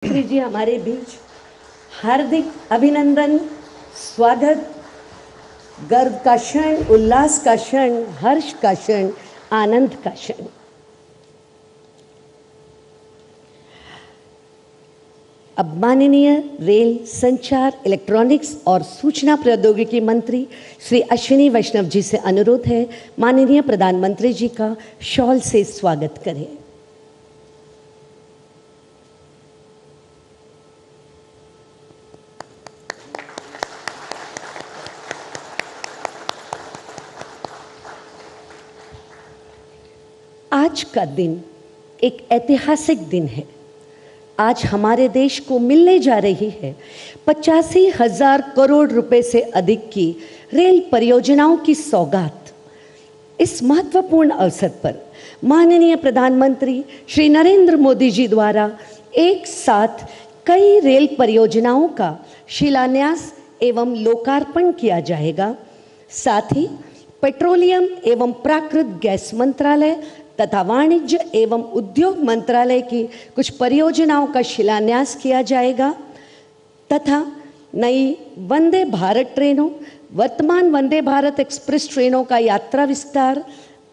मंत्री जी हमारे बीच, हार्दिक अभिनंदन, स्वागत, गर्व का क्षण, उल्लास का क्षण, हर्ष का क्षण, आनंद का क्षण। अब माननीय रेल, संचार, इलेक्ट्रॉनिक्स और सूचना प्रौद्योगिकी मंत्री श्री अश्विनी वैष्णव जी से अनुरोध है, माननीय प्रधानमंत्री जी का शॉल से स्वागत करें। आज का दिन एक ऐतिहासिक दिन है। आज हमारे देश को मिलने जा रही है 85,000 करोड़ रुपए से अधिक की रेल परियोजनाओं की सौगात। इस महत्वपूर्ण अवसर पर माननीय प्रधानमंत्री श्री नरेंद्र मोदी जी द्वारा एक साथ कई रेल परियोजनाओं का शिलान्यास एवं लोकार्पण किया जाएगा। साथ ही पेट्रोलियम एवं प्राकृतिक गैस मंत्रालय तथा वाणिज्य एवं उद्योग मंत्रालय की कुछ परियोजनाओं का शिलान्यास किया जाएगा तथा नई वंदे भारत ट्रेनों, वर्तमान वंदे भारत एक्सप्रेस ट्रेनों का यात्रा विस्तार,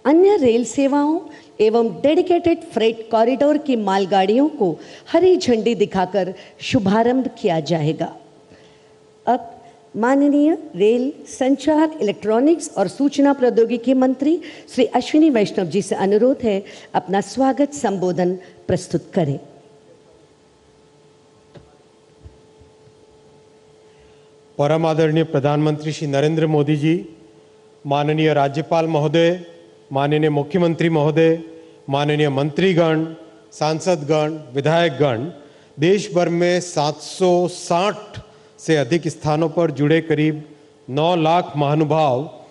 अन्य रेल सेवाओं एवं डेडिकेटेड फ्रेट कॉरिडोर की मालगाड़ियों को हरी झंडी दिखाकर शुभारंभ किया जाएगा। अब माननीय रेल, संचार, इलेक्ट्रॉनिक्स और सूचना प्रौद्योगिकी मंत्री श्री अश्विनी वैष्णव जी से अनुरोध है, अपना स्वागत संबोधन प्रस्तुत करें। परम आदरणीय प्रधानमंत्री श्री नरेंद्र मोदी जी, माननीय राज्यपाल महोदय, माननीय मुख्यमंत्री महोदय, माननीय मंत्रीगण, सांसदगण, विधायकगण, देश भर में 760 से अधिक स्थानों पर जुड़े करीब 9 लाख महानुभाव,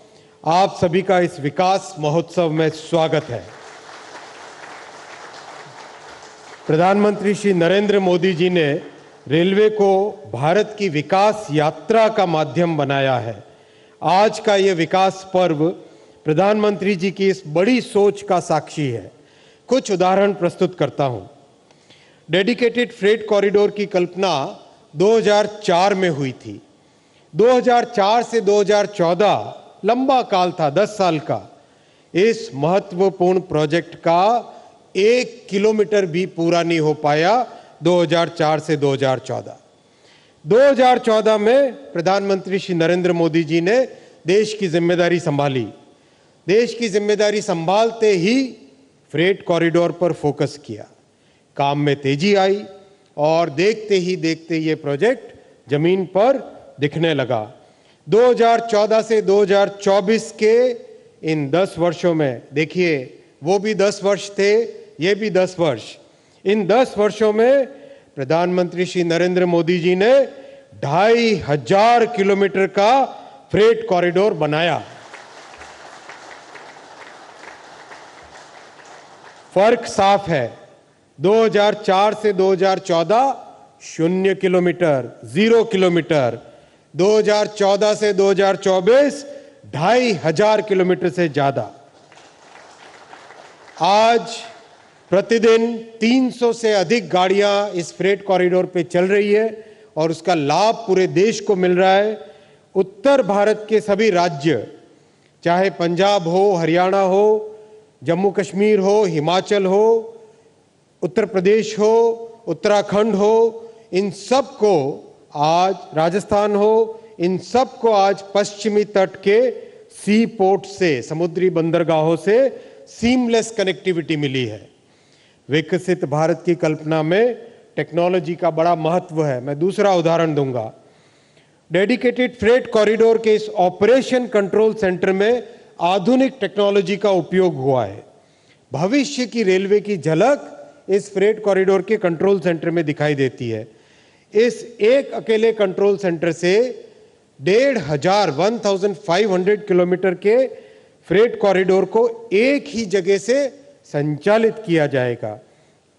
आप सभी का इस विकास महोत्सव में स्वागत है। प्रधानमंत्री श्री नरेंद्र मोदी जी ने रेलवे को भारत की विकास यात्रा का माध्यम बनाया है। आज का ये विकास पर्व प्रधानमंत्री जी की इस बड़ी सोच का साक्षी है। कुछ उदाहरण प्रस्तुत करता हूं। डेडिकेटेड फ्रेट कॉरिडोर की कल्पना 2004 में हुई थी। 2004 से 2014 लंबा काल था, 10 साल का। इस महत्वपूर्ण प्रोजेक्ट का 1 किलोमीटर भी पूरा नहीं हो पाया 2004 से 2014। 2014 में प्रधानमंत्री श्री नरेंद्र मोदी जी ने देश की जिम्मेदारी संभाली। देश की जिम्मेदारी संभालते ही फ्रेट कॉरिडोर पर फोकस किया, काम में तेजी आई और देखते ही देखते ये प्रोजेक्ट जमीन पर दिखने लगा। 2014 से 2024 के इन 10 वर्षों में, देखिए वो भी 10 वर्ष थे, ये भी 10 वर्ष, इन 10 वर्षों में प्रधानमंत्री श्री नरेंद्र मोदी जी ने 2,500 किलोमीटर का फ्रेट कॉरिडोर बनाया। फर्क साफ है, 2004 से 2014 0 किलोमीटर, 0 किलोमीटर, 2014 से 2024 2,500 किलोमीटर से ज्यादा। आज प्रतिदिन 300 से अधिक गाड़ियां इस फ्रेट कॉरिडोर पे चल रही है और उसका लाभ पूरे देश को मिल रहा है। उत्तर भारत के सभी राज्य, चाहे पंजाब हो, हरियाणा हो, जम्मू कश्मीर हो, हिमाचल हो, उत्तर प्रदेश हो, उत्तराखंड हो, इन सब को आज, राजस्थान हो, इन सब को आज पश्चिमी तट के सी पोर्ट से, समुद्री बंदरगाहों से सीमलेस कनेक्टिविटी मिली है। विकसित भारत की कल्पना में टेक्नोलॉजी का बड़ा महत्व है। मैं दूसरा उदाहरण दूंगा। डेडिकेटेड फ्रेट कॉरिडोर के इस ऑपरेशन कंट्रोल सेंटर में आधुनिक टेक्नोलॉजी का उपयोग हुआ है। भविष्य की रेलवे की झलक इस फ्रेट कॉरिडोर के कंट्रोल सेंटर में दिखाई देती है। इस एक अकेले कंट्रोल सेंटर से 1,500 किलोमीटर के फ्रेट कॉरिडोर को एक ही जगह से संचालित किया जाएगा।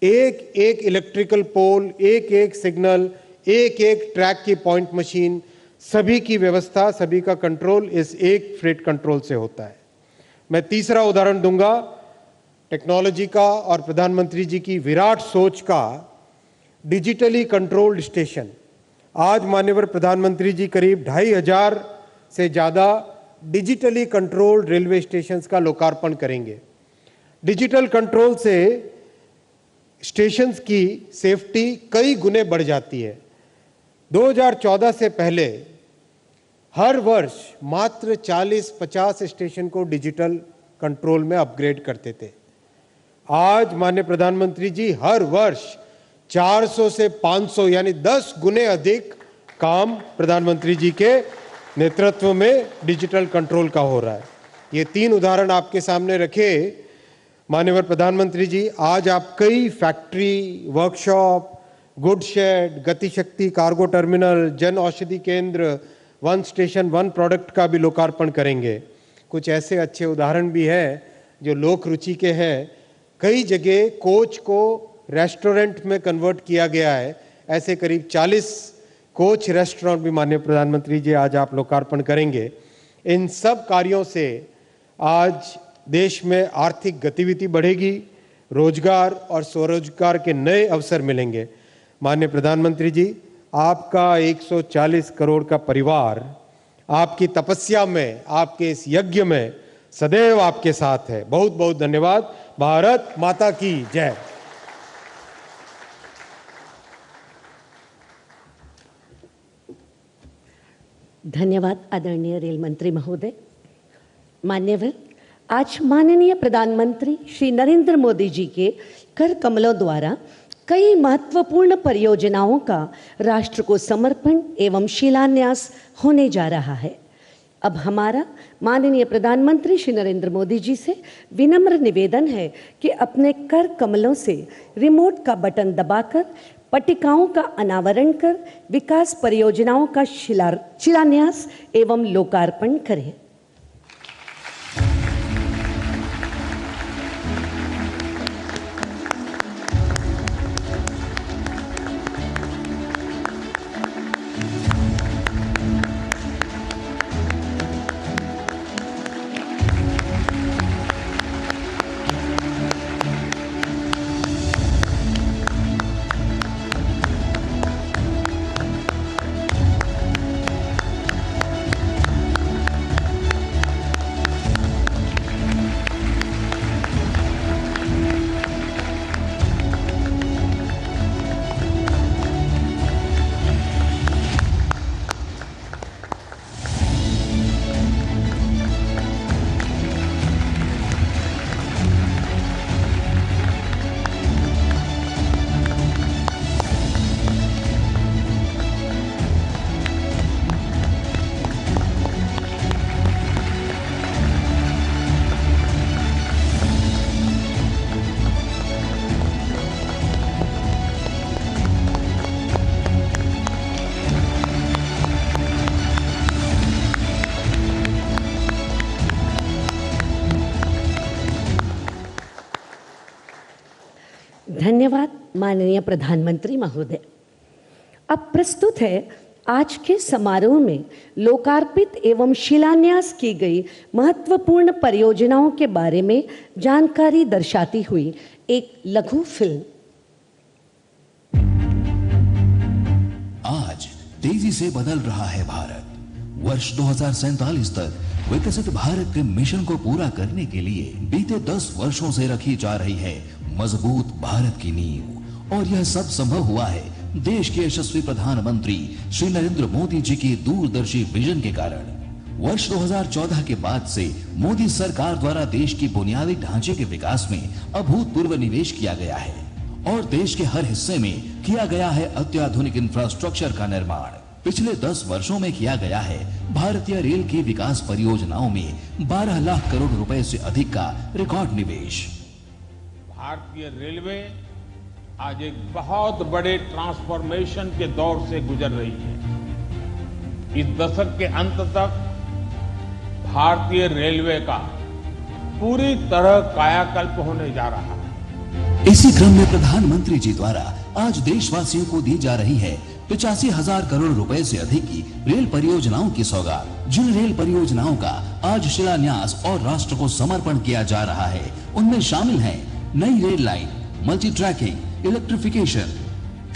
एक एक इलेक्ट्रिकल पोल, एक एक सिग्नल, एक एक ट्रैक की पॉइंट मशीन, सभी की व्यवस्था, सभी का कंट्रोल इस एक फ्रेट कंट्रोल से होता है। मैं तीसरा उदाहरण दूंगा टेक्नोलॉजी का और प्रधानमंत्री जी की विराट सोच का। Digitally controlled station. आज माननीय प्रधानमंत्री जी करीब 2500 से ज़्यादा डिजिटली कंट्रोल्ड रेलवे स्टेशंस का लोकार्पण करेंगे। डिजिटल कंट्रोल से स्टेशंस की सेफ्टी कई गुने बढ़ जाती है। 2014 से पहले हर वर्ष मात्र 40-50 स्टेशन को डिजिटल कंट्रोल में अपग्रेड करते थे। आज माननीय प्रधानमंत्री जी हर वर्ष 400 से 500 यानी 10 गुने अधिक काम प्रधानमंत्री जी के नेतृत्व में डिजिटल कंट्रोल का हो रहा है। ये 3 उदाहरण आपके सामने रखे माननीय प्रधानमंत्री जी। आज आप कई factory, workshop, good shade, Gati शक्ति कार्गो टर्मिनल, जन औषधि केंद्र, वन स्टेशन वन प्रोडक्ट का भी लोकार्पण करेंगे। कुछ ऐसे अच्छे उदाहरण भी हैं जो लोक रुचि के हैं। कई जगह कोच को रेस्टोरेंट में कन्वर्ट किया गया है। ऐसे करीब 40 कोच रेस्टोरेंट भी माननीय प्रधानमंत्री जी आज आप लोकार्पण करेंगे। इन सब कार्यों से आज देश में आर्थिक गतिविधि बढ़ेगी, रोजगार और स्वरोजगार के नए अवसर मिलेंगे। माननीय प्रधानमंत्री जी, आपका 140 करोड़ का परिवार आपकी तपस्या में, आपके इस यज्ञ में सदैव आपके साथ है। बहुत बहुत धन्यवाद। भारत माता की जय। धन्यवाद आदरणीय रेल मंत्री महोदय। मान्यवर, आज माननीय प्रधानमंत्री श्री नरेंद्र मोदी जी के कर कमलों द्वारा कई महत्वपूर्ण परियोजनाओं का राष्ट्र को समर्पण एवं शिलान्यास होने जा रहा है। अब हमारा माननीय प्रधानमंत्री श्री नरेंद्र मोदी जी से विनम्र निवेदन है कि अपने कर कमलों से रिमोट का बटन दबाकर पट्टिकाओं का अनावरण कर विकास परियोजनाओं का शिलान्यास एवं लोकार्पण करें। धन्यवाद माननीय प्रधानमंत्री महोदय। अब प्रस्तुत है आज के समारोह में लोकार्पित एवं शिलान्यास की गई महत्वपूर्ण परियोजनाओं के बारे में जानकारी दर्शाती हुई एक लघु फिल्म। आज तेजी से बदल रहा है भारत। वर्ष 2047 तक विकसित भारत के मिशन को पूरा करने के लिए बीते 10 वर्षों से रखी जा रही है मजबूत भारत की नींव। और यह सब संभव हुआ है देश के यशस्वी प्रधानमंत्री श्री नरेंद्र मोदी जी की दूरदर्शी विजन के कारण। वर्ष 2014 के बाद से मोदी सरकार द्वारा देश की बुनियादी ढांचे के विकास में अभूतपूर्व निवेश किया गया है और देश के हर हिस्से में किया गया है अत्याधुनिक इंफ्रास्ट्रक्चर का निर्माण। पिछले 10 वर्षों में किया गया है भारतीय रेल की विकास परियोजनाओं में 12 लाख करोड़ रुपए से अधिक का रिकॉर्ड निवेश। भारतीय रेलवे आज एक बहुत बड़े ट्रांसफॉर्मेशन के दौर से गुजर रही है। इस दशक के अंत तक भारतीय रेलवे का पूरी तरह कायाकल्प होने जा रहा है। इसी क्रम में प्रधानमंत्री जी द्वारा आज देशवासियों को दी जा रही है 85,000 करोड़ रुपए से अधिक की रेल परियोजनाओं की सौगात। जिन रेल परियोजनाओं का आज शिलान्यास और राष्ट्र को समर्पण किया जा रहा है उनमें शामिल हैं नई rail line, multi tracking, electrification,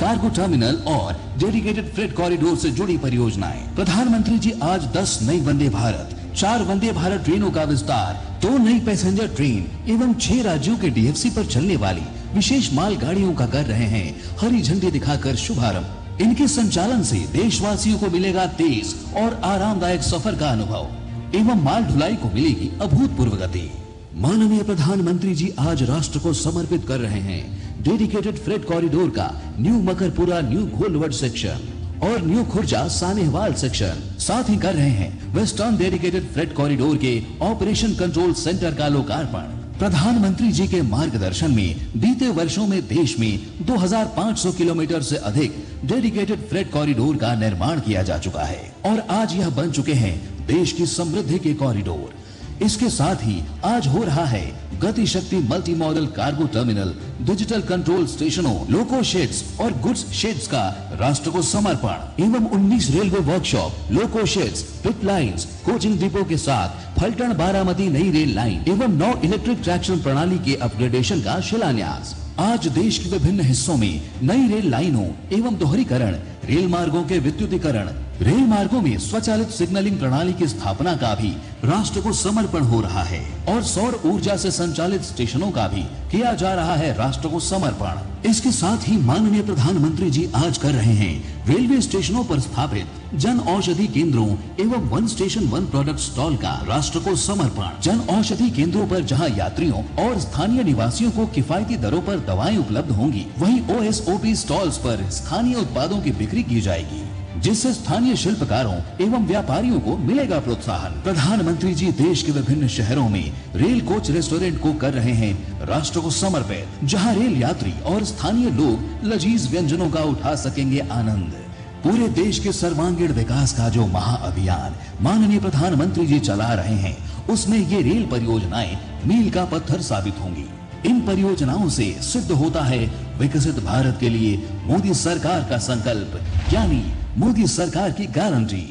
cargo terminal और डेडिकेटेड फ्रेट कॉरिडोर से जुड़ी परियोजनाएं। प्रधानमंत्री जी आज 10 नई वंदे भारत, 4 वंदे भारत ट्रेनों का विस्तार, 2 नई पैसेंजर ट्रेन एवं 6 राज्यों के डीएफसी पर चलने वाली विशेष मालगाड़ियों का कर रहे हैं हरी झंडी दिखाकर शुभारंभ। इनके संचालन से देशवासियों को मिलेगा तेज और आरामदायक सफर का अनुभव एवं माल ढुलाई को मिलेगी अभूतपूर्व गति। माननीय प्रधानमंत्री जी आज राष्ट्र को समर्पित कर रहे हैं डेडिकेटेड फ्रेट कॉरिडोर का new Makarpura new Gholvad section और न्यू खुर्जा सानेहवाल सेक्शन। साथ ही कर रहे हैं वेस्टर्न डेडिकेटेड फ्रेट कॉरिडोर के ऑपरेशन कंट्रोल सेंटर का लोकार्पण। प्रधानमंत्री जी के मार्गदर्शन में बीते वर्षों में देश में 2500 किलोमीटर से अधिक डेडिकेटेड फ्रेट कॉरिडोर का निर्माण किया जा चुका है और आज यह बन चुके हैं देश की समृद्धि के कॉरिडोर। इसके साथ ही आज हो रहा है गति Shakti multi modal cargo terminal, digital control स्टेशनों, लोको शेड्स और गुड्स शेड्स का राष्ट्र को समर्पण एवं 19 रेलवे वर्कशॉप, लोको शेड्स, पिट लाइन्स, कोचिंग डिपो के साथ फलटण बारामती नई रेल लाइन एवं 9 इलेक्ट्रिक ट्रैक्शन प्रणाली के अपग्रेडेशन का शिलान्यास। आज देश के विभिन्न हिस्सों में नई रेल लाइनों एवं दोहरीकरण, रेल मार्गों के विद्युतीकरण, रेल मार्गों में स्वचालित सिग्नलिंग प्रणाली की स्थापना का भी राष्ट्र को समर्पण हो रहा है और सौर ऊर्जा से संचालित स्टेशनों का भी किया जा रहा है राष्ट्र को समर्पण। इसके साथ ही माननीय प्रधानमंत्री जी आज कर रहे हैं रेलवे स्टेशनों पर स्थापित जन औषधि केंद्रों एवं one station one product stall का राष्ट्र को समर्पण। जन औषधि केंद्रों पर जहां यात्रियों और स्थानीय निवासियों को किफायती दरों पर दवाएं उपलब्ध होंगी, वहीं OSOP स्टॉल्स पर स्थानीय उत्पादों की बिक्री की जाएगी, जिससे स्थानीय शिल्पकारों एवं व्यापारियों को मिलेगा प्रोत्साहन। प्रधानमंत्री जी देश के विभिन्न शहरों में रेल कोच रेस्टोरेंट को कर रहे हैं राष्ट्र को समर्पित, जहां रेल यात्री और स्थानीय लोग लजीज व्यंजनों का उठा सकेंगे आनंद। पूरे देश के सर्वांगीण विकास का जो महाअभियान माननीय प्रधानमंत्री जी चला रहे हैं, उसमें ये रेल परियोजनाएं मील का पत्थर साबित होंगी। इन परियोजनाओं से सिद्ध होता है विकसित भारत के लिए मोदी सरकार का संकल्प, यानी मोदी सरकार की गारंटी।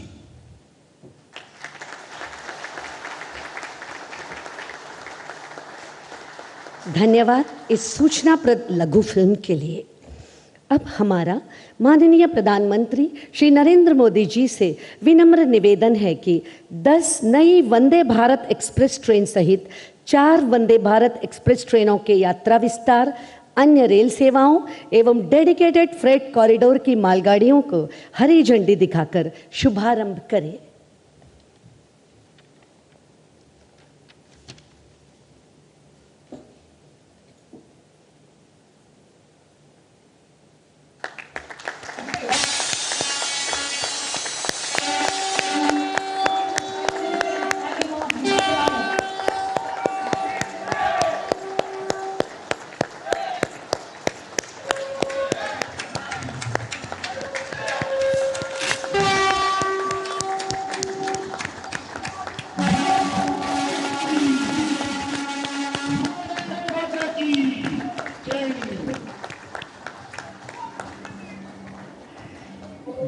धन्यवाद इस सूचनाप्रद लघु फिल्म के लिए। अब हमारा माननीय प्रधानमंत्री श्री नरेंद्र मोदी जी से विनम्र निवेदन है कि 10 नई वंदे भारत एक्सप्रेस ट्रेन सहित 4 वंदे भारत एक्सप्रेस ट्रेनों के यात्रा विस्तार, अन्य रेल सेवाओं एवं डेडिकेटेड फ्रेट कॉरिडोर की मालगाड़ियों को हरी झंडी दिखाकर शुभारंभ करें।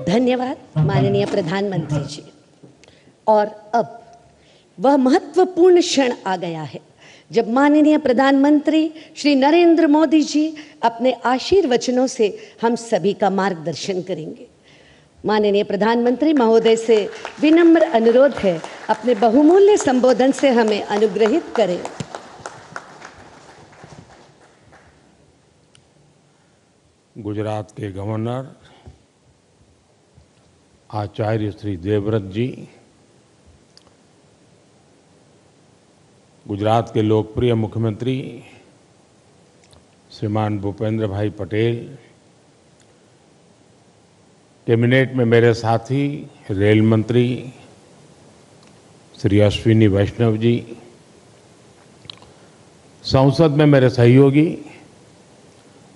धन्यवाद माननीय प्रधानमंत्री जी। और अब वह महत्वपूर्ण क्षण आ गया है जब माननीय प्रधानमंत्री श्री नरेंद्र मोदी जी अपने आशीर्वचनों से हम सभी का मार्गदर्शन करेंगे। माननीय प्रधानमंत्री महोदय से विनम्र अनुरोध है, अपने बहुमूल्य संबोधन से हमें अनुग्रहित करें। गुजरात के गवर्नर आचार्य श्री देवव्रत जी, गुजरात के लोकप्रिय मुख्यमंत्री श्रीमान भूपेंद्र भाई पटेल, कैबिनेट में मेरे साथी रेल मंत्री श्री अश्विनी वैष्णव जी, संसद में मेरे सहयोगी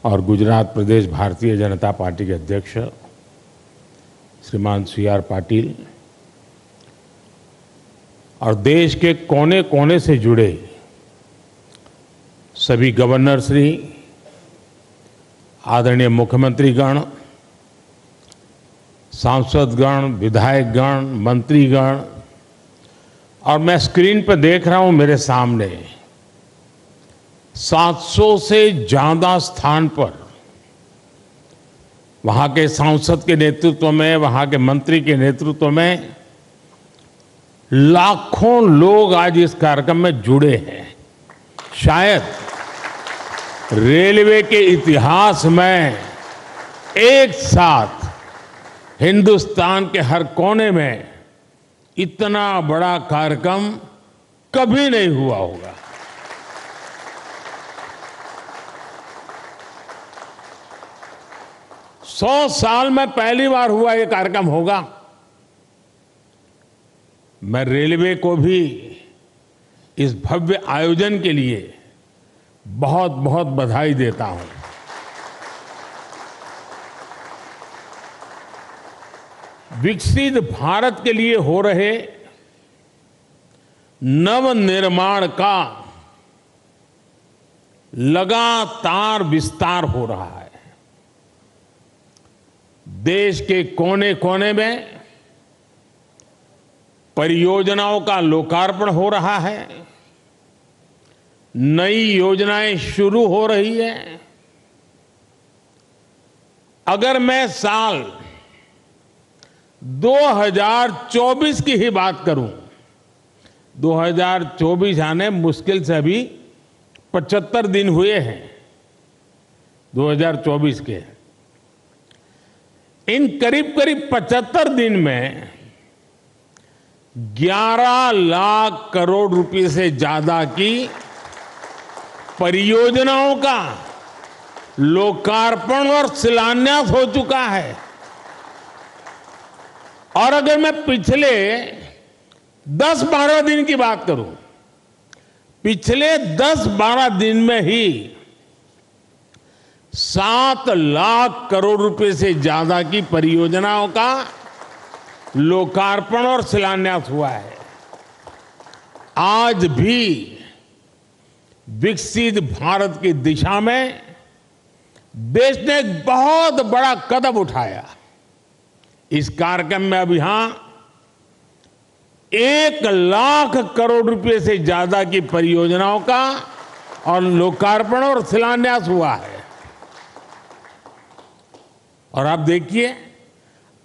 और गुजरात प्रदेश भारतीय जनता पार्टी के अध्यक्ष श्रीमान CR पाटिल और देश के कोने कोने से जुड़े सभी गवर्नर श्री, आदरणीय मुख्यमंत्रीगण, सांसदगण, विधायकगण, मंत्रीगण, और मैं स्क्रीन पर देख रहा हूं मेरे सामने 700 से ज्यादा स्थान पर वहां के सांसद के नेतृत्व में, वहां के मंत्री के नेतृत्व में लाखों लोग आज इस कार्यक्रम में जुड़े हैं। शायद रेलवे के इतिहास में एक साथ हिंदुस्तान के हर कोने में इतना बड़ा कार्यक्रम कभी नहीं हुआ होगा। सौ साल में पहली बार हुआ ये कार्यक्रम होगा। मैं रेलवे को भी इस भव्य आयोजन के लिए बहुत बहुत बधाई देता हूं। विकसित भारत के लिए हो रहे नवनिर्माण का लगातार विस्तार हो रहा है। देश के कोने कोने में परियोजनाओं का लोकार्पण हो रहा है, नई योजनाएं शुरू हो रही है। अगर मैं साल 2024 की ही बात करूं, 2024 आने मुश्किल से अभी 75 दिन हुए हैं 2024 के। इन करीब करीब 75 दिन में 11 लाख करोड़ रुपए से ज्यादा की परियोजनाओं का लोकार्पण और शिलान्यास हो चुका है। और अगर मैं पिछले 10-12 दिन की बात करूं, पिछले 10-12 दिन में ही 7 लाख करोड़ रुपए से ज्यादा की परियोजनाओं का लोकार्पण और शिलान्यास हुआ है। आज भी विकसित भारत की दिशा में देश ने एक बहुत बड़ा कदम उठाया। इस कार्यक्रम में अब यहां 1 लाख करोड़ रुपए से ज्यादा की परियोजनाओं का और लोकार्पण और शिलान्यास हुआ है। और आप देखिए,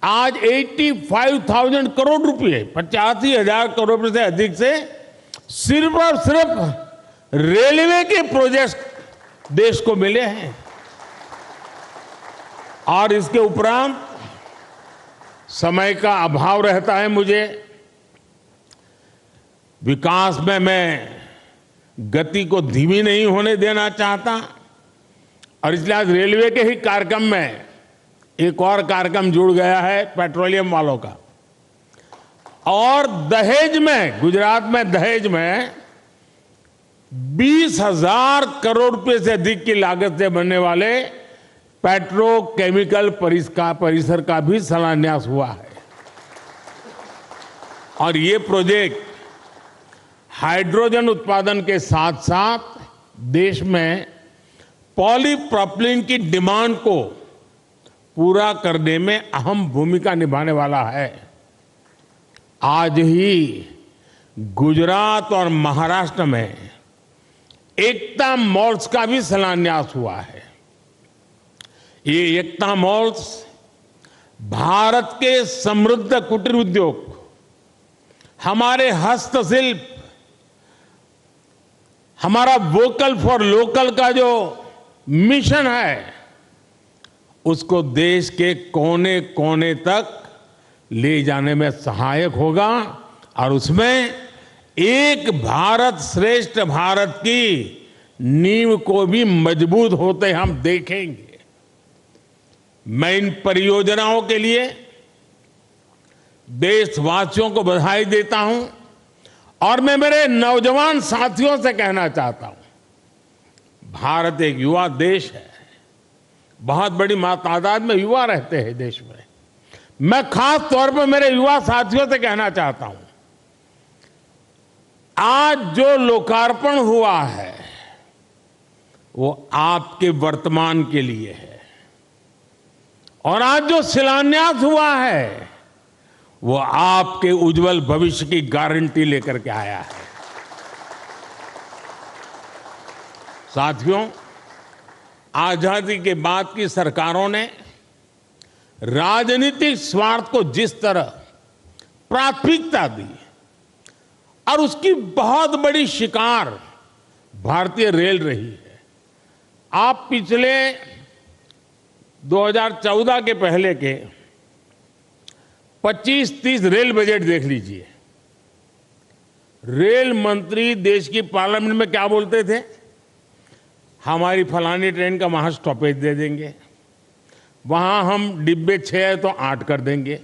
आज 85,000 करोड़ रुपए, 85,000 करोड़ रुपए से अधिक से सिर्फ और सिर्फ रेलवे के प्रोजेक्ट देश को मिले हैं। और इसके उपरांत समय का अभाव रहता है मुझे, विकास में मैं गति को धीमी नहीं होने देना चाहता, और इसलिए आज रेलवे के ही कार्यक्रम में एक और कार्यक्रम जुड़ गया है पेट्रोलियम वालों का। और दहेज में, गुजरात में दहेज में 20,000 करोड़ रुपए से अधिक की लागत से बनने वाले पेट्रोकेमिकल परिसर का भी शिलान्यास हुआ है। और ये प्रोजेक्ट हाइड्रोजन उत्पादन के साथ साथ देश में पॉलीप्रोपिलीन की डिमांड को पूरा करने में अहम भूमिका निभाने वाला है। आज ही गुजरात और महाराष्ट्र में एकता मॉल्स का भी शिलान्यास हुआ है। ये एकता मॉल्स भारत के समृद्ध कुटीर उद्योग, हमारे हस्तशिल्प, हमारा वोकल फॉर लोकल का जो मिशन है, उसको देश के कोने कोने तक ले जाने में सहायक होगा। और उसमें एक भारत श्रेष्ठ भारत की नींव को भी मजबूत होते हम देखेंगे। मैं इन परियोजनाओं के लिए देशवासियों को बधाई देता हूं, और मैं मेरे नौजवान साथियों से कहना चाहता हूं, भारत एक युवा देश है, बहुत बड़ी तादाद में युवा रहते हैं देश में। मैं खास तौर पर मेरे युवा साथियों से कहना चाहता हूं, आज जो लोकार्पण हुआ है वो आपके वर्तमान के लिए है, और आज जो शिलान्यास हुआ है वो आपके उज्जवल भविष्य की गारंटी लेकर के आया है। साथियों, आजादी के बाद की सरकारों ने राजनीतिक स्वार्थ को जिस तरह प्राथमिकता दी और उसकी बहुत बड़ी शिकार भारतीय रेल रही है। आप पिछले 2014 के पहले के 25-30 रेल बजट देख लीजिए। रेल मंत्री देश की पार्लियामेंट में क्या बोलते थे? हमारी फलानी ट्रेन का वहां स्टॉपेज दे देंगे, वहां हम डिब्बे 6 है तो 8 कर देंगे।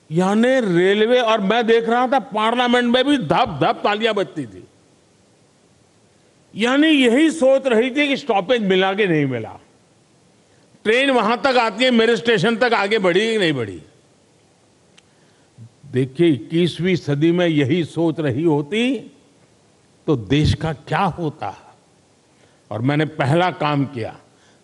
यानी रेलवे, और मैं देख रहा था पार्लियामेंट में भी धप धप तालियां बजती थी। यानी यही सोच रही थी कि स्टॉपेज मिला कि नहीं मिला, ट्रेन वहां तक आती है, मेरे स्टेशन तक आगे बढ़ी कि नहीं बढ़ी। देखिए 21वीं सदी में यही सोच रही होती तो देश का क्या होता। और मैंने पहला काम किया,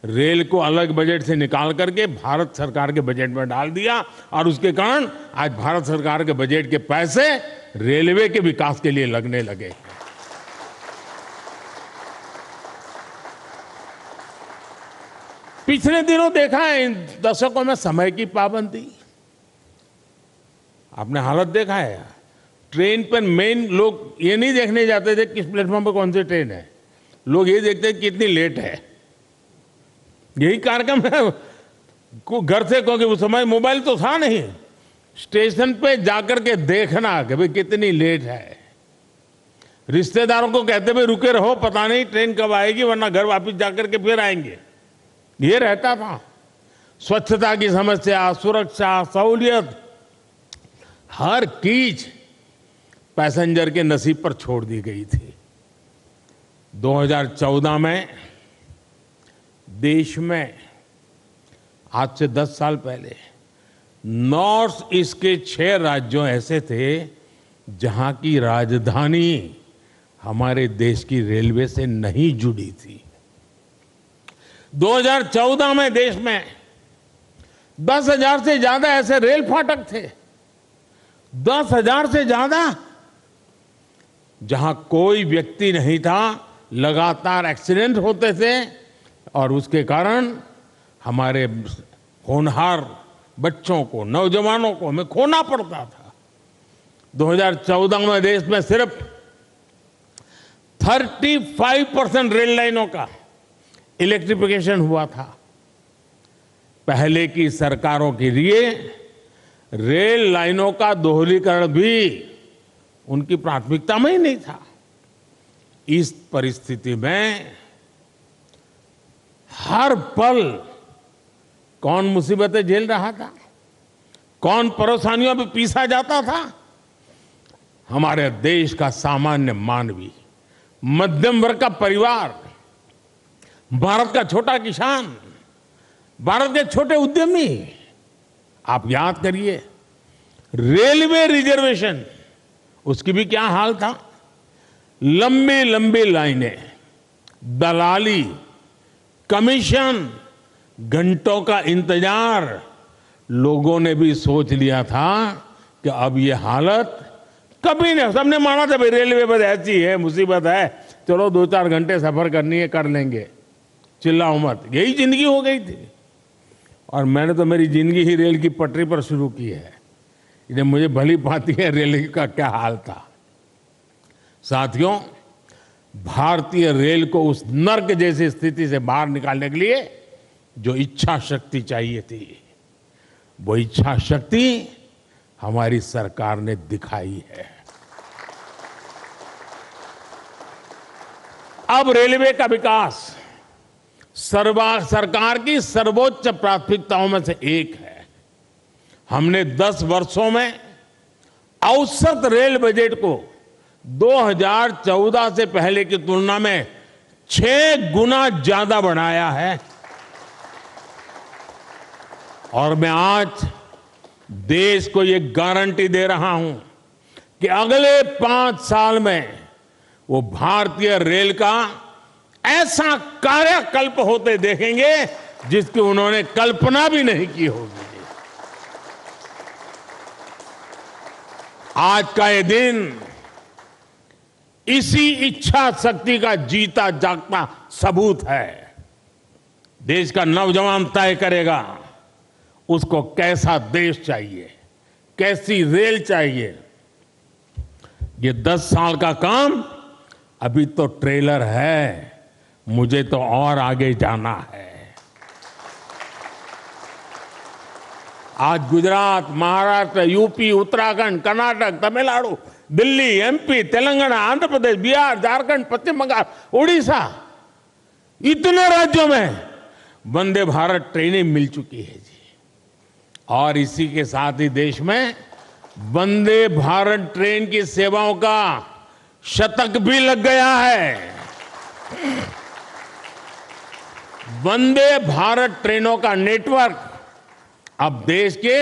रेल को अलग बजट से निकाल करके भारत सरकार के बजट में डाल दिया, और उसके कारण आज भारत सरकार के बजट के पैसे रेलवे के विकास के लिए लगने लगे। पिछले दिनों देखा है इन दशकों में समय की पाबंदी, आपने हालत देखा है। ट्रेन पर मेन लोग ये नहीं देखने जाते थे किस प्लेटफॉर्म पर कौन सी ट्रेन है, लोग ये देखते हैं कितनी लेट है। यही कार्यक्रम है घर से, क्योंकि उस समय मोबाइल तो था नहीं, स्टेशन पे जाकर के देखना कि भाई कितनी लेट है। रिश्तेदारों को कहते भाई रुके रहो, पता नहीं ट्रेन कब आएगी, वरना घर वापस जाकर के फिर आएंगे। ये रहता था। स्वच्छता की समस्या, सुरक्षा, सहूलियत, हर चीज पैसेंजर के नसीब पर छोड़ दी गई थी। 2014 में देश में आज से 10 साल पहले नॉर्थ ईस्ट के 6 राज्यों ऐसे थे जहां की राजधानी हमारे देश की रेलवे से नहीं जुड़ी थी। 2014 में देश में 10,000 से ज्यादा ऐसे रेल फाटक थे, 10,000 से ज्यादा, जहां कोई व्यक्ति नहीं था, लगातार एक्सीडेंट होते थे और उसके कारण हमारे होनहार बच्चों को, नौजवानों को हमें खोना पड़ता था। 2014 में देश में सिर्फ 35% रेल लाइनों का इलेक्ट्रिफिकेशन हुआ था। पहले की सरकारों के लिए रेल लाइनों का दोहरीकरण भी उनकी प्राथमिकता में ही नहीं था। इस परिस्थिति में हर पल कौन मुसीबतें झेल रहा था, कौन परेशानियों में पीसा जाता था? हमारे देश का सामान्य मानवी, मध्यम वर्ग का परिवार, भारत का छोटा किसान, भारत के छोटे उद्यमी। आप याद करिए, रेलवे रिजर्वेशन, उसकी भी क्या हाल था। लंबी लंबी लाइनें, दलाली, कमीशन, घंटों का इंतजार। लोगों ने भी सोच लिया था कि अब ये हालत कभी नहीं, सबने माना था भाई रेलवे बस ऐसी है, मुसीबत है, चलो 2-4 घंटे सफर करनी है कर लेंगे, चिल्लाओ मत। यही जिंदगी हो गई थी। और मैंने तो मेरी जिंदगी ही रेल की पटरी पर शुरू की है, इसलिए मुझे भली भांति है रेल का क्या हाल था। साथियों, भारतीय रेल को उस नर्क जैसी स्थिति से बाहर निकालने के लिए जो इच्छा शक्ति चाहिए थी, वो इच्छा शक्ति हमारी सरकार ने दिखाई है। अब रेलवे का विकास सरकार की सर्वोच्च प्राथमिकताओं में से एक है। हमने 10 वर्षों में औसत रेल बजट को 2014 से पहले की तुलना में 6 गुना ज्यादा बढ़ाया है। और मैं आज देश को ये गारंटी दे रहा हूं कि अगले 5 साल में वो भारतीय रेल का ऐसा कार्यकल्प होते देखेंगे जिसकी उन्होंने कल्पना भी नहीं की होगी। आज का ये दिन इसी इच्छा शक्ति का जीता जागता सबूत है। देश का नौजवान तय करेगा उसको कैसा देश चाहिए, कैसी रेल चाहिए। ये 10 साल का काम अभी तो ट्रेलर है, मुझे तो और आगे जाना है। आज गुजरात, महाराष्ट्र, यूपी, उत्तराखंड, कर्नाटक, तमिलनाडु, दिल्ली, एमपी, तेलंगाना, आंध्र प्रदेश, बिहार, झारखंड, पश्चिम बंगाल, उड़ीसा, इतने राज्यों में वंदे भारत ट्रेनें मिल चुकी है जी। और इसी के साथ ही देश में वंदे भारत ट्रेन की सेवाओं का शतक भी लग गया है। वंदे भारत ट्रेनों का नेटवर्क अब देश के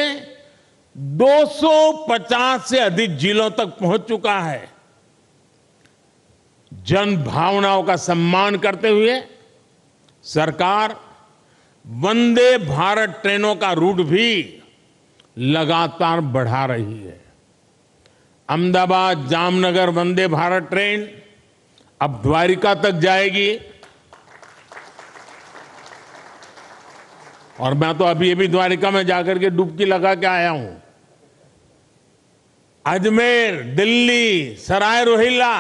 250 से अधिक जिलों तक पहुंच चुका है। जन भावनाओं का सम्मान करते हुए सरकार वंदे भारत ट्रेनों का रूट भी लगातार बढ़ा रही है। अहमदाबाद जामनगर वंदे भारत ट्रेन अब द्वारिका तक जाएगी। और मैं तो अभी द्वारिका में जाकर के डुबकी लगा के आया हूं। अजमेर, दिल्ली, सराय रोहिल्ला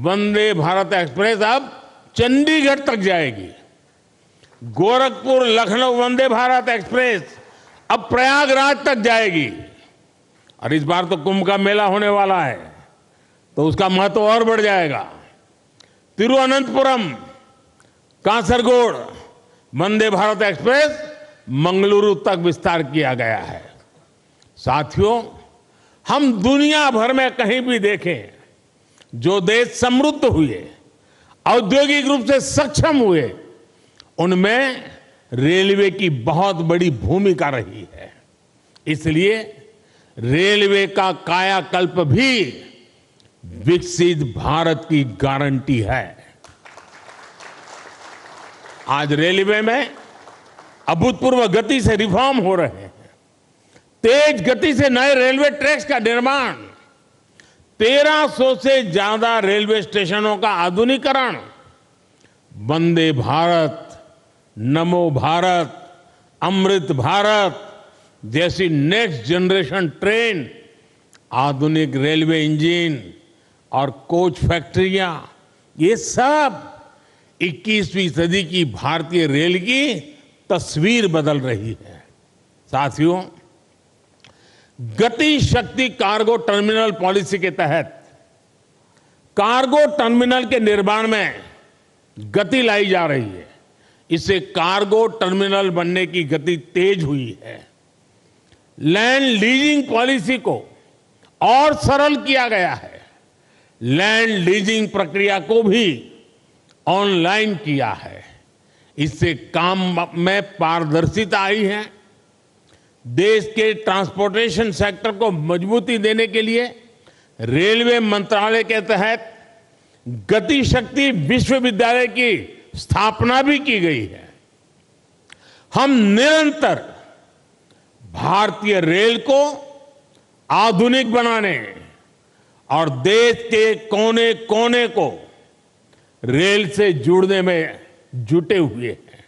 वंदे भारत एक्सप्रेस अब चंडीगढ़ तक जाएगी। गोरखपुर लखनऊ वंदे भारत एक्सप्रेस अब प्रयागराज तक जाएगी। और इस बार तो कुंभ का मेला होने वाला है, तो उसका महत्व और बढ़ जाएगा। तिरुवनंतपुरम, कासरगोड वंदे भारत एक्सप्रेस मंगलुरु तक विस्तार किया गया है। साथियों, हम दुनिया भर में कहीं भी देखें, जो देश समृद्ध हुए, औद्योगिक रूप से सक्षम हुए, उनमें रेलवे की बहुत बड़ी भूमिका रही है। इसलिए रेलवे का कायाकल्प भी विकसित भारत की गारंटी है। आज रेलवे में अभूतपूर्व गति से रिफॉर्म हो रहे हैं। तेज गति से नए रेलवे ट्रैक्स का निर्माण, 1300 से ज्यादा रेलवे स्टेशनों का आधुनिकीकरण, वंदे भारत, नमो भारत, अमृत भारत जैसी नेक्स्ट जनरेशन ट्रेन, आधुनिक रेलवे इंजन और कोच फैक्ट्रियां, ये सब 21वीं सदी की भारतीय रेल की तस्वीर बदल रही है। साथियों, गति शक्ति कार्गो टर्मिनल पॉलिसी के तहत कार्गो टर्मिनल के निर्माण में गति लाई जा रही है। इससे कार्गो टर्मिनल बनने की गति तेज हुई है। लैंड लीजिंग पॉलिसी को और सरल किया गया है। लैंड लीजिंग प्रक्रिया को भी ऑनलाइन किया है। इससे काम में पारदर्शिता आई है। देश के ट्रांसपोर्टेशन सेक्टर को मजबूती देने के लिए रेलवे मंत्रालय के तहत गति शक्ति विश्वविद्यालय की स्थापना भी की गई है। हम निरंतर भारतीय रेल को आधुनिक बनाने और देश के कोने कोने को रेल से जोड़ने में जुटे हुए हैं।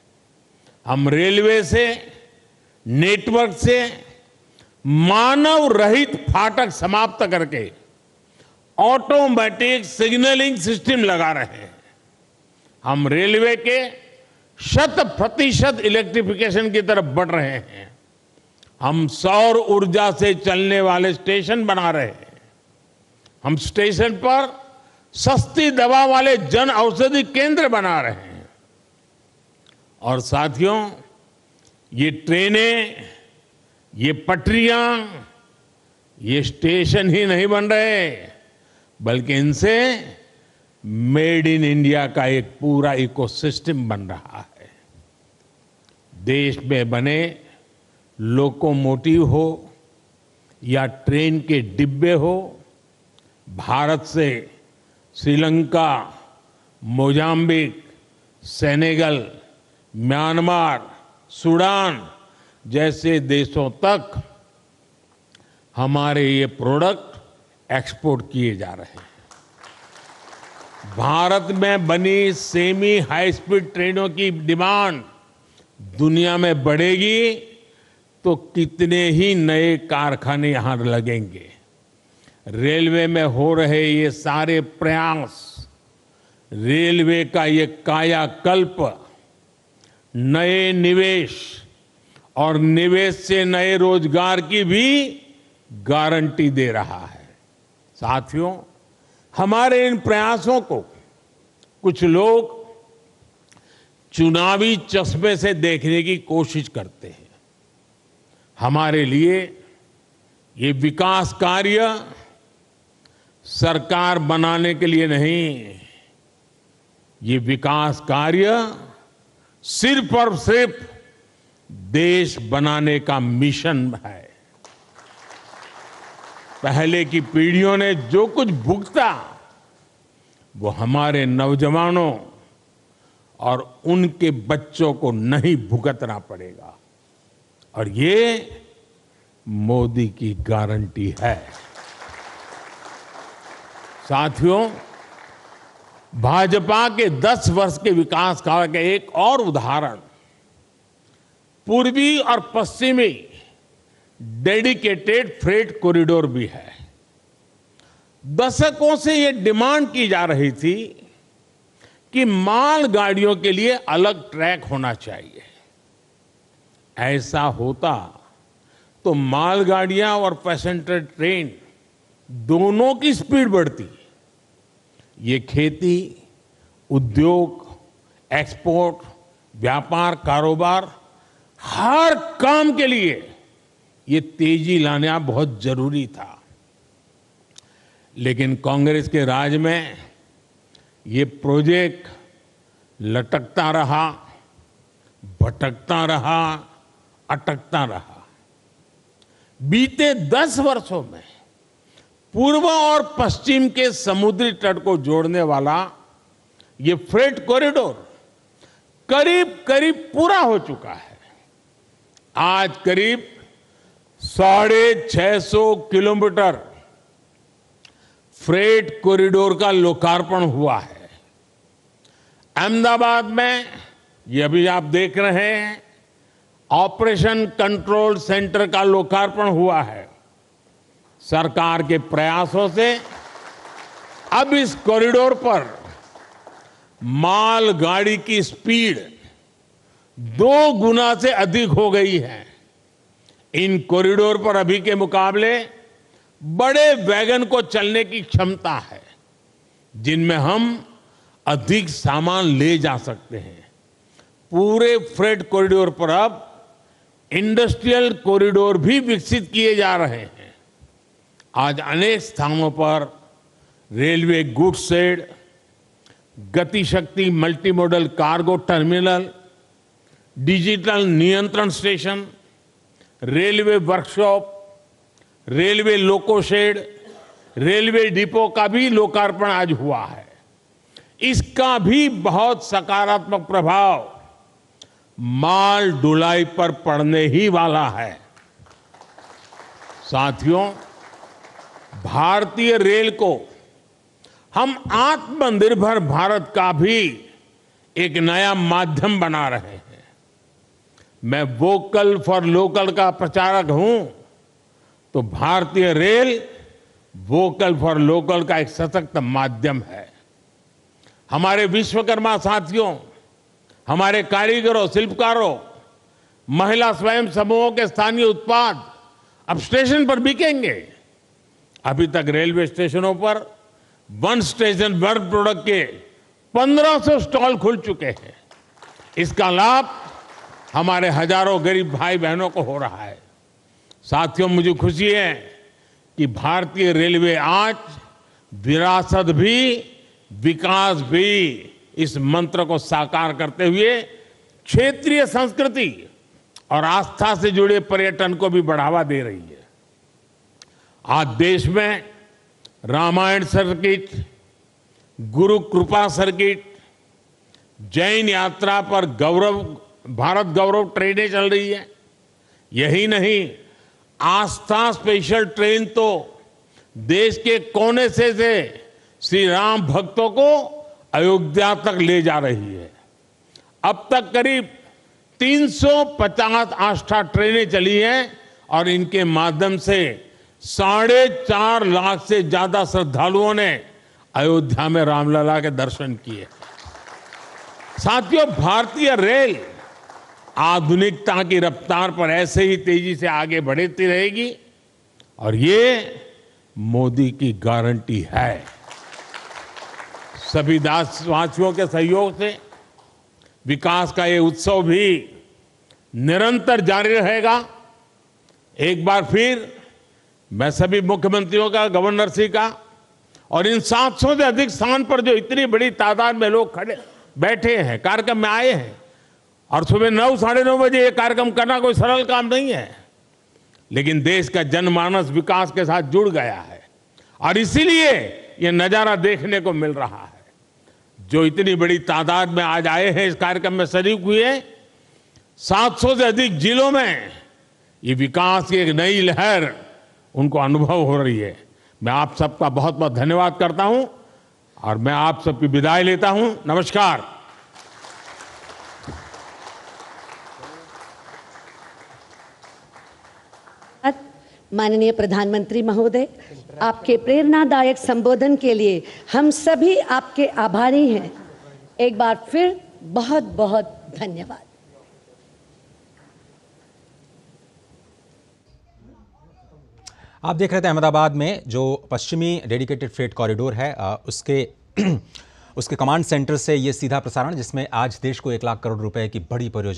हम रेलवे से, नेटवर्क से मानव रहित फाटक समाप्त करके ऑटोमेटिक सिग्नलिंग सिस्टम लगा रहे हैं। हम रेलवे के 100% इलेक्ट्रिफिकेशन की तरफ बढ़ रहे हैं। हम सौर ऊर्जा से चलने वाले स्टेशन बना रहे हैं। हम स्टेशन पर सस्ती दवा वाले जन औषधि केंद्र बना रहे हैं। और साथियों, ये ट्रेनें, ये पटरियां, ये स्टेशन ही नहीं बन रहे, बल्कि इनसे मेड इन इंडिया का एक पूरा इकोसिस्टम बन रहा है। देश में बने लोकोमोटिव हो या ट्रेन के डिब्बे हो, भारत से Sri Lanka, Mozambique, Senegal, Myanmar, Sudan जैसे देशों तक हमारे ये प्रोडक्ट एक्सपोर्ट किए जा रहे हैं। भारत में बनी सेमी हाई स्पीड ट्रेनों की डिमांड दुनिया में बढ़ेगी, तो कितने ही नए कारखाने यहां लगेंगे। रेलवे में हो रहे ये सारे प्रयास, रेलवे का ये कायाकल्प नए निवेश और निवेश से नए रोजगार की भी गारंटी दे रहा है। साथियों, हमारे इन प्रयासों को कुछ लोग चुनावी चश्मे से देखने की कोशिश करते हैं। हमारे लिए ये विकास कार्य सरकार बनाने के लिए नहीं, ये विकास कार्य सिर्फ और सिर्फ देश बनाने का मिशन है। पहले की पीढ़ियों ने जो कुछ भुगता वो हमारे नौजवानों और उनके बच्चों को नहीं भुगतना पड़ेगा, और ये मोदी की गारंटी है। साथियों, भाजपा के 10 वर्ष के विकास कार्य का एक और उदाहरण पूर्वी और पश्चिमी डेडिकेटेड फ्रेट कॉरिडोर भी है। दशकों से ये डिमांड की जा रही थी कि माल गाड़ियों के लिए अलग ट्रैक होना चाहिए। ऐसा होता तो मालगाड़ियां और पैसेंजर ट्रेन दोनों की स्पीड बढ़ती। ये खेती, उद्योग, एक्सपोर्ट, व्यापार, कारोबार, हर काम के लिए ये तेजी लाना बहुत जरूरी था। लेकिन कांग्रेस के राज में ये प्रोजेक्ट लटकता रहा, भटकता रहा, अटकता रहा। बीते 10 वर्षों में पूर्व और पश्चिम के समुद्री तट को जोड़ने वाला ये फ्रेट कॉरिडोर करीब करीब पूरा हो चुका है। आज करीब 650 किलोमीटर फ्रेट कॉरिडोर का लोकार्पण हुआ है। अहमदाबाद में ये अभी आप देख रहे हैं, ऑपरेशन कंट्रोल सेंटर का लोकार्पण हुआ है। सरकार के प्रयासों से अब इस कॉरिडोर पर माल गाड़ी की स्पीड 2 गुना से अधिक हो गई है। इन कॉरिडोर पर अभी के मुकाबले बड़े वैगन को चलने की क्षमता है, जिनमें हम अधिक सामान ले जा सकते हैं। पूरे फ्रेट कॉरिडोर पर अब इंडस्ट्रियल कॉरिडोर भी विकसित किए जा रहे हैं। आज अनेक स्थानों पर railway goods shed, Gati Shakti multi modal cargo terminal, digital नियंत्रण station, railway workshop, railway loco shed, railway depot का भी लोकार्पण आज हुआ है। इसका भी बहुत सकारात्मक प्रभाव माल ढुलाई पर पड़ने ही वाला है। साथियों, भारतीय रेल को हम आत्मनिर्भर भारत का भी एक नया माध्यम बना रहे हैं। मैं वोकल फॉर लोकल का प्रचारक हूं, तो भारतीय रेल वोकल फॉर लोकल का एक सशक्त माध्यम है। हमारे विश्वकर्मा साथियों, हमारे कारीगरों, शिल्पकारों, महिला स्वयं समूहों के स्थानीय उत्पाद अब स्टेशन पर बिकेंगे। अभी तक रेलवे स्टेशनों पर वन स्टेशन वन प्रोडक्ट के 1500 स्टॉल खुल चुके हैं। इसका लाभ हमारे हजारों गरीब भाई बहनों को हो रहा है। साथियों, मुझे खुशी है कि भारतीय रेलवे आज विरासत भी विकास भी इस मंत्र को साकार करते हुए क्षेत्रीय संस्कृति और आस्था से जुड़े पर्यटन को भी बढ़ावा दे रही है। आज देश में रामायण सर्किट, गुरु कृपा सर्किट, जैन यात्रा पर भारत गौरव ट्रेनें चल रही है। यही नहीं, आस्था स्पेशल ट्रेन तो देश के कोने से श्री राम भक्तों को अयोध्या तक ले जा रही है। अब तक करीब 350 आस्था ट्रेनें चली हैं और इनके माध्यम से 4.5 लाख से ज्यादा श्रद्धालुओं ने अयोध्या में रामलला के दर्शन किए। साथियों, भारतीय रेल आधुनिकता की रफ्तार पर ऐसे ही तेजी से आगे बढ़ती रहेगी और ये मोदी की गारंटी है। सभी देशवासियों के सहयोग से विकास का ये उत्सव भी निरंतर जारी रहेगा। एक बार फिर मैं सभी मुख्यमंत्रियों का, गवर्नर जी का और इन 700 से अधिक स्थान पर जो इतनी बड़ी तादाद में लोग खड़े बैठे हैं, कार्यक्रम में आए हैं, और सुबह 9, साढ़े 9 बजे ये कार्यक्रम करना कोई सरल काम नहीं है, लेकिन देश का जनमानस विकास के साथ जुड़ गया है और इसीलिए ये नजारा देखने को मिल रहा है। जो इतनी बड़ी तादाद में आज आए हैं, इस कार्यक्रम में शरीक हुए, 700 से अधिक जिलों में ये विकास की एक नई लहर उनको अनुभव हो रही है। मैं आप सबका बहुत बहुत धन्यवाद करता हूं और मैं आप सबकी विदाई लेता हूं। नमस्कार। माननीय प्रधानमंत्री महोदय, आपके प्रेरणादायक संबोधन के लिए हम सभी आपके आभारी हैं। एक बार फिर बहुत बहुत धन्यवाद। आप देख रहे थे अहमदाबाद में जो पश्चिमी डेडिकेटेड फ्रेट कॉरिडोर है उसके कमांड सेंटर से ये सीधा प्रसारण, जिसमें आज देश को 1 लाख करोड़ रुपए की बड़ी परियोजना